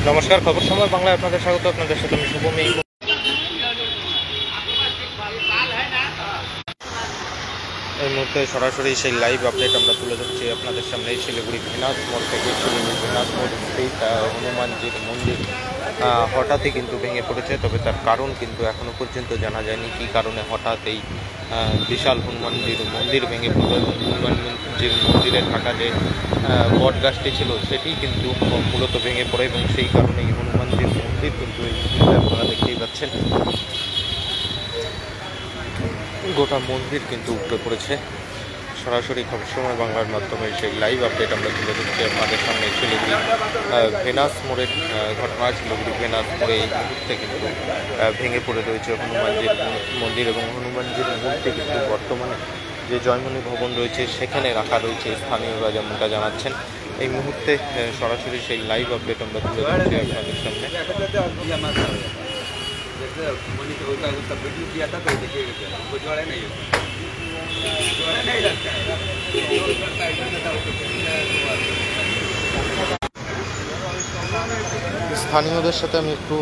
নমস্কার, খবর সময় বাংলায় আপনাদের স্বাগত। আপনাদের সাথে আমি শুভম। এই মুহূর্তে সরাসরি সেই লাইভ আপডেট আমরা তুলে ধরছি আপনাদের সামনে। শিলিগুড়ি ভেনাস মোড় থেকে শিলিগুড়ি ভেনাস মোড় স্থিত হনুমানজির মন্দির হঠাৎই কিন্তু ভেঙে পড়েছে, তবে তার কারণ কিন্তু এখনো পর্যন্ত জানা যায়নি। কী কারণে হঠাৎ এই বিশাল হনুমানজির মন্দির ভেঙে পড়ল এবং হনুমানজির মন্দিরে থাকা যে বট গাছটি ছিল সেটি কিন্তু মূলত ভেঙে পড়ে এবং সেই কারণেই হনুমানজির মন্দির কিন্তু এই আপনারা দেখতেই পাচ্ছেন গোটা মন্দির কিন্তু উপড়ে পড়েছে। সরাসরি খবর সময় বাংলার মাধ্যমে সেই লাইভ আপডেট আমরা তুলে ধরছি আপনাদের সামনে। শিলিগুড়ি ভেনাস মোড়ের ঘটনা। শিলিগুড়ি ভেনাস মোড়ে এই মুহূর্তে কিন্তু ভেঙে পড়ে রয়েছে হনুমানজির মন্দির এবং হনুমানজির মূর্তি কিন্তু বর্তমানে যে জয়মণি ভবন রয়েছে সেখানে রাখা রয়েছে। স্থানীয়রা যেমনটা জানাচ্ছেন, এই মুহূর্তে সরাসরি সেই লাইভ আপডেট আমরা তুলে ধরছি আপনাদের সামনে। স্থানীয়দের সাথে আমি একটু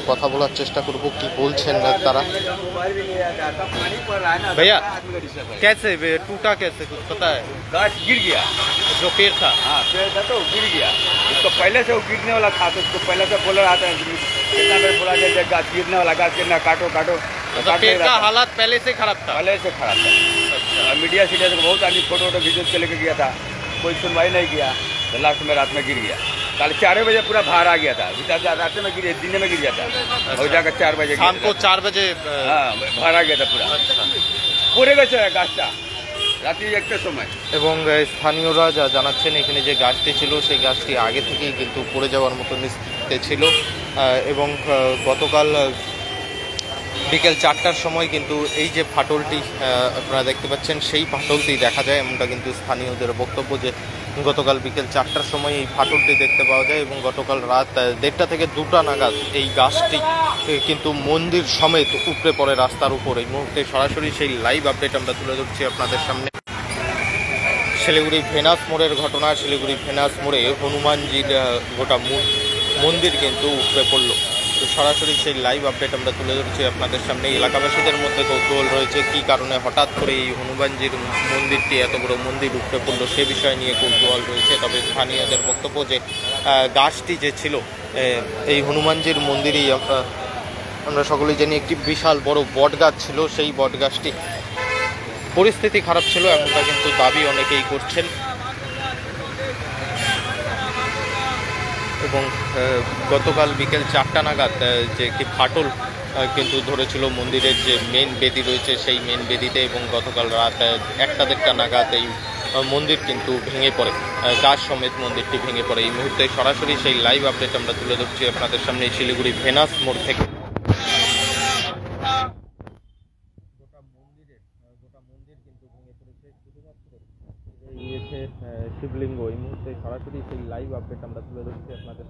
কথা বলার চেষ্টা করব, কি বলছেন তারা। भैया कैसे टूटा, कैसे कुछ पता है? गाछ गिर गया, जो पेड़ था। हाँ पेड़ था तो गिर गया। उसको पहले से वो गिरने वाला था, तो उसको पहले से बोला आता है कितना देर बोला जाए गाछ गिरने वाला, गाछ गिरना, काटो काटो। तो पेड़ का हालात पहले से खराब था? पहले से खराब था। अच्छा। मीडिया सीडिया से बहुत आदमी फोटो वीडियो से लेके गया था, कोई सुनवाई नहीं किया, तो लास्ट में रात में गिर गया। कल 4 बजे पूरा बाहर आ गया था, रात में गिर, दिन में गिर गया था। अच्छा। और जाकर 4 बजे शाम को 4 बजे हाँ बाहर आ गया था पूरा। अच्छा। পড়ে গেছে গাছটা রাতে একটা সময়। এবং স্থানীয়রা যা জানাচ্ছেন, এখানে যে গাছটি ছিল সেই গাছটি আগে থেকেই কিন্তু পড়ে যাওয়ার মতো স্থিতিতে ছিল এবং গতকাল বিকেল 4টার সময় কিন্তু এই যে ফাটলটি আপনারা দেখতে পাচ্ছেন সেই ফাটলটি দেখা যায়। এমনটা কিন্তু স্থানীয়দের বক্তব্য যে গতকাল বিকেল 4টার সময় এই ফাটলটি দেখতে পাওয়া যায় এবং গতকাল রাত 1:30 থেকে 2টা নাগাদ এই গাছটি কিন্তু মন্দির সমেত উপড়ে পড়ে রাস্তার উপর। এই মুহূর্তে সরাসরি সেই লাইভ আপডেট আমরা তুলে ধরছি আপনাদের সামনে। শিলিগুড়ি ভেনাস মোড়ের ঘটনা। শিলিগুড়ি ভেনাস মোড়ে হনুমানজির গোটা মন্দির কিন্তু উপড়ে পড়ল। তো সরাসরি সেই লাইভ আপডেট আমরা তুলে ধরছি আপনাদের সামনে। এলাকাবাসীদের মধ্যে কৌতূহল রয়েছে কী কারণে হঠাৎ করে এই হনুমানজির মন্দিরটি, এত বড় মন্দির উপড়ে পড়ল সে বিষয় নিয়ে কৌতূহল রয়েছে। তবে স্থানীয়দের বক্তব্য যে গাছটি যে ছিল এই হনুমানজির মন্দিরেই আমরা সকলেই জানি একটি বিশাল বড় বট গাছ ছিল, সেই বট গাছটি পরিস্থিতি খারাপ ছিল এমনটা কিন্তু দাবি অনেকেই করছেন। এবং গতকাল বিকেল 4টা নাগাদ যে একটি ফাটল কিন্তু ধরেছিল মন্দিরের যে মেন বেদি রয়েছে সেই মেন বেদিতে, এবং গতকাল রাত 1টা-1:30 নাগাদ এই মন্দির কিন্তু ভেঙে পড়ে, গাছ সমেত মন্দিরটি ভেঙে পড়ে। এই মুহূর্তে সরাসরি সেই লাইভ আপডেট আমরা তুলে ধরছি আপনাদের সামনে শিলিগুড়ি ভেনাস মোড় থেকে। গোটা মন্দির কিন্তু ভেঙে পড়েছে, শুধুমাত্র শিবলিঙ্গ। এই মুহূর্তে সরাসরি সেই লাইভ আপডেট আমরা তুলে ধরছি আপনাদের।